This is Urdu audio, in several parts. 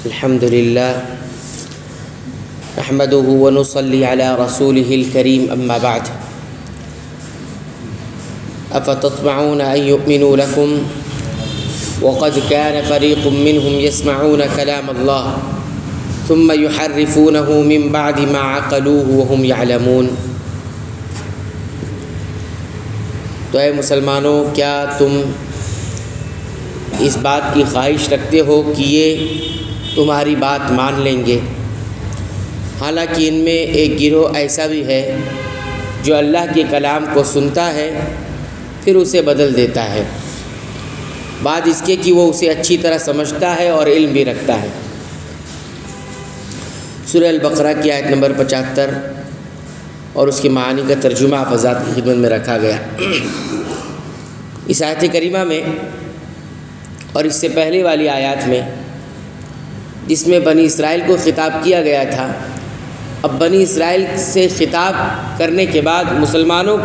الحمد للہ نحمدہ ونصلی علی رسولہ الکریم اما بعد افتطمعون ان یؤمنوا لکم وقد كان فریق منهم يسمعون كلام اللہ ثم يحرفونه من بعد ما عقلوه وهم يعلمون۔ تو اے مسلمانوں، کیا تم اس بات کی خواہش رکھتے ہو کہ یہ تمہاری بات مان لیں گے؟ حالانکہ ان میں ایک گروہ ایسا بھی ہے جو اللہ کے کلام کو سنتا ہے پھر اسے بدل دیتا ہے، بعد اس کے کہ وہ اسے اچھی طرح سمجھتا ہے اور علم بھی رکھتا ہے۔ سورہ البقرہ کی آیت نمبر 75 اور اس کے معنی کا ترجمہ آپ حضرات کی خدمت میں رکھا گیا۔ اس آیت کریمہ میں اور اس سے پہلے والی آیات میں جس میں بنی اسرائیل کو خطاب کیا گیا تھا، اب بنی اسرائیل سے خطاب کرنے کے بعد مسلمانوں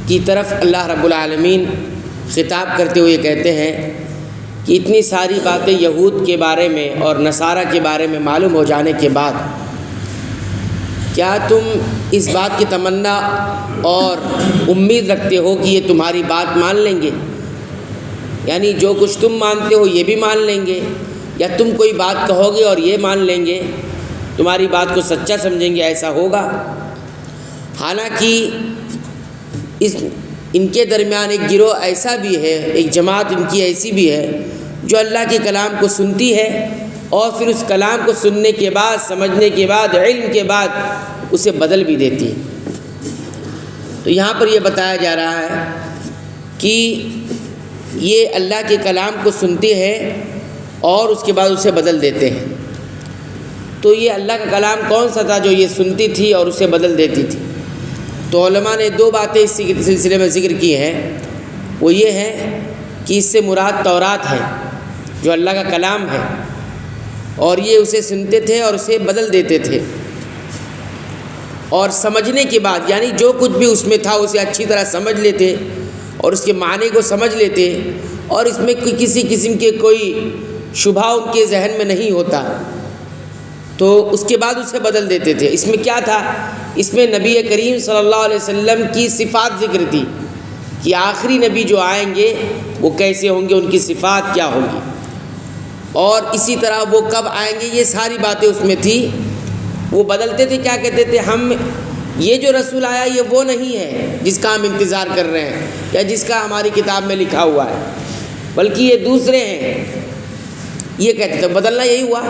کی طرف اللہ رب العالمین خطاب کرتے ہوئے کہتے ہیں کہ اتنی ساری باتیں یہود کے بارے میں اور نصارہ کے بارے میں معلوم ہو جانے کے بعد کیا تم اس بات کی تمنا اور امید رکھتے ہو کہ یہ تمہاری بات مان لیں گے؟ یعنی جو کچھ تم مانتے ہو یہ بھی مان لیں گے، یا تم کوئی بات کہو گے اور یہ مان لیں گے، تمہاری بات کو سچا سمجھیں گے؟ ایسا ہوگا؟ حالانکہ ان کے درمیان ایک گروہ ایسا بھی ہے، ایک جماعت ان کی ایسی بھی ہے جو اللہ کے کلام کو سنتی ہے اور پھر اس کلام کو سننے کے بعد، سمجھنے کے بعد، علم کے بعد اسے بدل بھی دیتی ہے۔ تو یہاں پر یہ بتایا جا رہا ہے کہ یہ اللہ کے کلام کو سنتے ہیں اور اس کے بعد اسے بدل دیتے ہیں۔ تو یہ اللہ کا کلام کون سا تھا جو یہ سنتی تھی اور اسے بدل دیتی تھی؟ تو علماء نے دو باتیں اس سلسلے میں ذکر کی ہیں۔ وہ یہ ہے کہ اس سے مراد تورات ہے جو اللہ کا کلام ہے، اور یہ اسے سنتے تھے اور اسے بدل دیتے تھے، اور سمجھنے کے بعد یعنی جو کچھ بھی اس میں تھا اسے اچھی طرح سمجھ لیتے اور اس کے معنی کو سمجھ لیتے، اور اس میں کسی قسم کے کوئی شبہ ان کے ذہن میں نہیں ہوتا، تو اس کے بعد اسے بدل دیتے تھے۔ اس میں کیا تھا؟ اس میں نبی کریم صلی اللہ علیہ وسلم کی صفات ذکر تھی کہ آخری نبی جو آئیں گے وہ کیسے ہوں گے، ان کی صفات کیا ہوگی، اور اسی طرح وہ کب آئیں گے، یہ ساری باتیں اس میں تھی۔ وہ بدلتے تھے، کیا کہتے تھے؟ ہم یہ جو رسول آیا یہ وہ نہیں ہے جس کا ہم انتظار کر رہے ہیں یا جس کا ہماری کتاب میں لکھا ہوا ہے، بلکہ یہ دوسرے ہیں، یہ کہتے تھے۔ بدلنا یہی ہوا،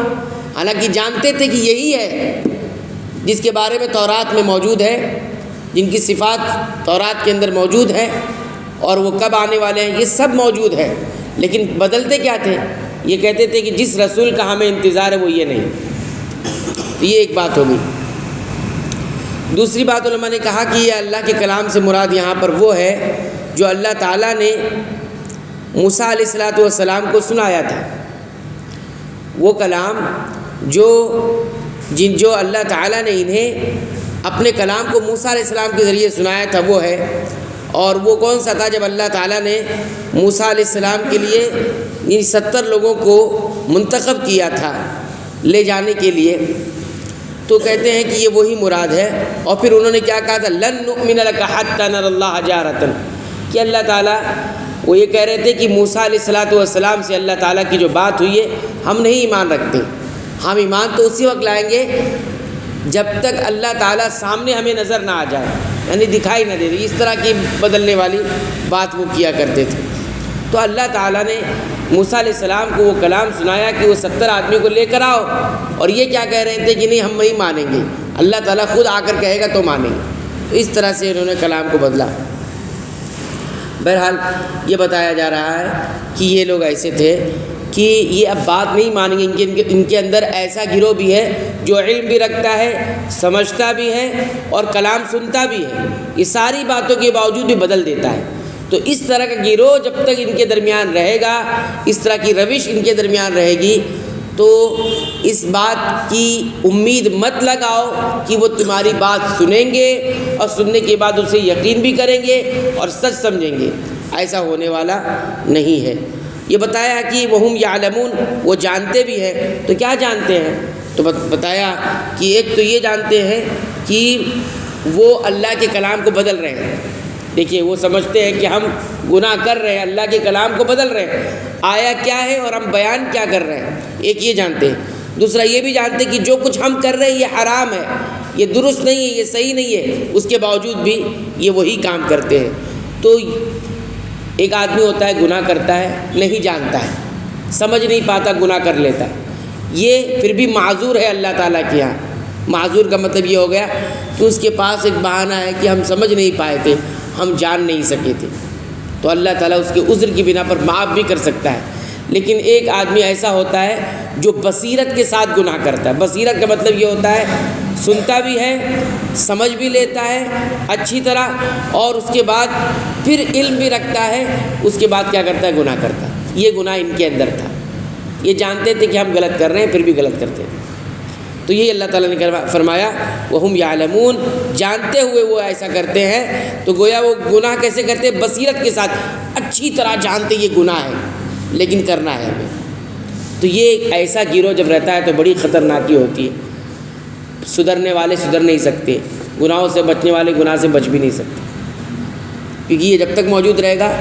حالانکہ جانتے تھے کہ یہی ہے جس کے بارے میں تورات میں موجود ہے، جن کی صفات تورات کے اندر موجود ہے، اور وہ کب آنے والے ہیں یہ سب موجود ہے، لیکن بدلتے کیا تھے؟ یہ کہتے تھے کہ جس رسول کا ہمیں انتظار ہے وہ یہ نہیں۔ تو یہ ایک بات ہوگی۔ دوسری بات علماء نے کہا کہ یہ اللہ کے کلام سے مراد یہاں پر وہ ہے جو اللہ تعالیٰ نے موسیٰ علیہ السلام کو سنایا تھا۔ وہ کلام جو اللہ تعالیٰ نے انہیں اپنے کلام کو موسیٰ علیہ السلام کے ذریعے سنایا تھا وہ ہے، اور وہ کون سا تھا؟ جب اللہ تعالیٰ نے موسیٰ علیہ السلام کے لیے ان 70 لوگوں کو منتخب کیا تھا لے جانے کے لیے، تو کہتے ہیں کہ یہ وہی مراد ہے۔ اور پھر انہوں نے کیا کہا تھا؟ لن نؤمن لک حتی نری اللہ جہرۃ، کہ اللہ تعالیٰ وہ یہ کہہ رہے تھے کہ موسیٰ علیہ السلام سے اللہ تعالیٰ کی جو بات ہوئی ہے ہم نہیں ایمان رکھتے، ہم ایمان تو اسی وقت لائیں گے جب تک اللہ تعالیٰ سامنے ہمیں نظر نہ آ جائے، یعنی دکھائی نہ دے دے۔ اس طرح کی بدلنے والی بات وہ کیا کرتے تھے۔ تو اللہ تعالیٰ نے موسیٰ علیہ السلام کو وہ کلام سنایا کہ وہ 70 آدمی کو لے کر آؤ، اور یہ کیا کہہ رہے تھے کہ نہیں ہم نہیں مانیں گے، اللہ تعالیٰ خود آ کر کہے گا تو مانیں گے۔ تو اس طرح سے انہوں نے کلام کو بدلا۔ بہرحال یہ بتایا جا رہا ہے کہ یہ لوگ ایسے تھے کہ یہ اب بات نہیں مانیں گے۔ ان کے اندر ایسا گروہ بھی ہے جو علم بھی رکھتا ہے، سمجھتا بھی ہے اور کلام سنتا بھی ہے، یہ ساری باتوں کے باوجود بھی بدل دیتا ہے۔ تو اس طرح کا گروہ جب تک ان کے درمیان رہے گا، اس طرح کی روش ان کے درمیان رہے گی، تو اس بات کی امید مت لگاؤ کہ وہ تمہاری بات سنیں گے اور سننے کے بعد اسے یقین بھی کریں گے اور سچ سمجھیں گے، ایسا ہونے والا نہیں ہے۔ یہ بتایا کہ وہم یعلمون، وہ جانتے بھی ہیں، تو کیا جانتے ہیں؟ تو بتایا کہ ایک تو یہ جانتے ہیں کہ وہ اللہ کے کلام کو بدل رہے ہیں۔ دیکھیے وہ سمجھتے ہیں کہ ہم گناہ کر رہے ہیں، اللہ کے کلام کو بدل رہے ہیں، آیا کیا ہے اور ہم بیان کیا کر رہے ہیں، ایک یہ جانتے ہیں۔ دوسرا یہ بھی جانتے ہیں کہ جو کچھ ہم کر رہے ہیں یہ حرام ہے، یہ درست نہیں ہے، یہ صحیح نہیں ہے، اس کے باوجود بھی یہ وہی کام کرتے ہیں۔ تو ایک آدمی ہوتا ہے گناہ کرتا ہے، نہیں جانتا ہے، سمجھ نہیں پاتا، گناہ کر لیتا ہے، یہ پھر بھی معذور ہے اللہ تعالیٰ کے یہاں۔ معذور کا مطلب یہ ہو گیا کہ اس کے پاس ایک بہانہ ہے کہ ہم سمجھ نہیں پائے تھے، ہم جان نہیں سکے تھے، تو اللہ تعالیٰ اس کے عذر کی بنا پر معاف بھی کر سکتا ہے۔ لیکن ایک آدمی ایسا ہوتا ہے جو بصیرت کے ساتھ گناہ کرتا ہے۔ بصیرت کا مطلب یہ ہوتا ہے سنتا بھی ہے، سمجھ بھی لیتا ہے اچھی طرح، اور اس کے بعد پھر علم بھی رکھتا ہے، اس کے بعد کیا کرتا ہے؟ گناہ کرتا ہے۔ یہ گناہ ان کے اندر تھا، یہ جانتے تھے کہ ہم غلط کر رہے ہیں، پھر بھی غلط کرتے ہیں۔ تو یہ اللہ تعالیٰ نے فرمایا وہم یعلمون، جانتے ہوئے وہ ایسا کرتے ہیں۔ تو گویا وہ گناہ کیسے کرتے ہیں؟ بصیرت کے ساتھ، اچھی طرح جانتے یہ گناہ ہے لیکن کرنا ہے ہمیں۔ تو یہ ایک ایسا گروہ جب رہتا ہے تو بڑی خطرناکی ہوتی ہے۔ سدھرنے والے سدھر نہیں سکتے، گناہوں سے بچنے والے گناہ سے بچ بھی نہیں سکتے، کیونکہ یہ جب تک موجود رہے گا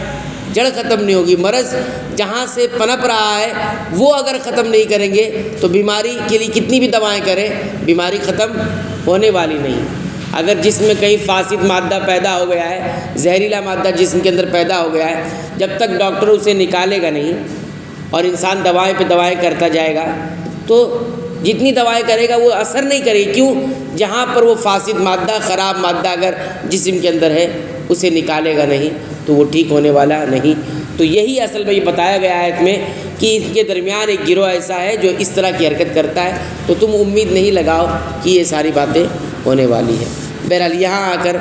جڑ ختم نہیں ہوگی۔ مرض جہاں سے پنپ رہا ہے وہ اگر ختم نہیں کریں گے تو بیماری کے لیے کتنی بھی دوائیں کریں، بیماری ختم ہونے والی نہیں۔ اگر جسم میں کہیں فاسد مادہ پیدا ہو گیا ہے، زہریلا مادہ جسم کے اندر پیدا ہو گیا ہے، جب تک ڈاکٹر اسے نکالے گا نہیں اور انسان دوائیں پہ دوائیں کرتا جائے گا تو جتنی دوائیں کرے گا وہ اثر نہیں کرے گی۔ کیوں؟ جہاں پر وہ فاسد مادہ، خراب مادہ اگر جسم کے اندر ہے اسے نکالے گا نہیں تو وہ ٹھیک ہونے والا نہیں۔ تو یہی اصل میں یہ بتایا گیا آیت میں کہ ان کے درمیان ایک گروہ ایسا ہے جو اس طرح کی حرکت کرتا ہے، تو تم امید نہیں لگاؤ کہ یہ ساری باتیں ہونے والی ہیں۔ بہرحال یہاں آ کر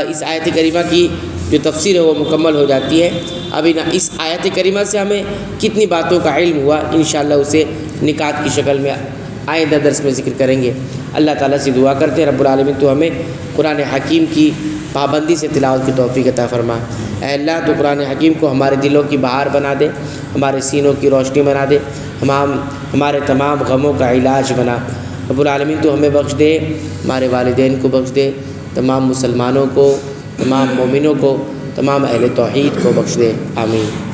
اس آیت کریمہ کی جو تفسیر ہے وہ مکمل ہو جاتی ہے۔ ابھی اس آیت کریمہ سے ہمیں کتنی باتوں کا علم ہوا، انشاءاللہ اسے نکات کی شکل میں آئندہ درس میں ذکر کریں گے۔ اللہ تعالیٰ سے دعا کرتے ہیں رب العالمین تو ہمیں قرآن حکیم کی پابندی سے تلاوت کی توفیق عطا فرما۔ اے اللہ تو قرآن حکیم کو ہمارے دلوں کی بہار بنا دے، ہمارے سینوں کی روشنی بنا دے، ہمارے تمام غموں کا علاج بنا۔ رب العالمین تو ہمیں بخش دے، ہمارے والدین کو بخش دے، تمام مسلمانوں کو، تمام مومنوں کو، تمام اہل توحید کو بخش دے، آمین۔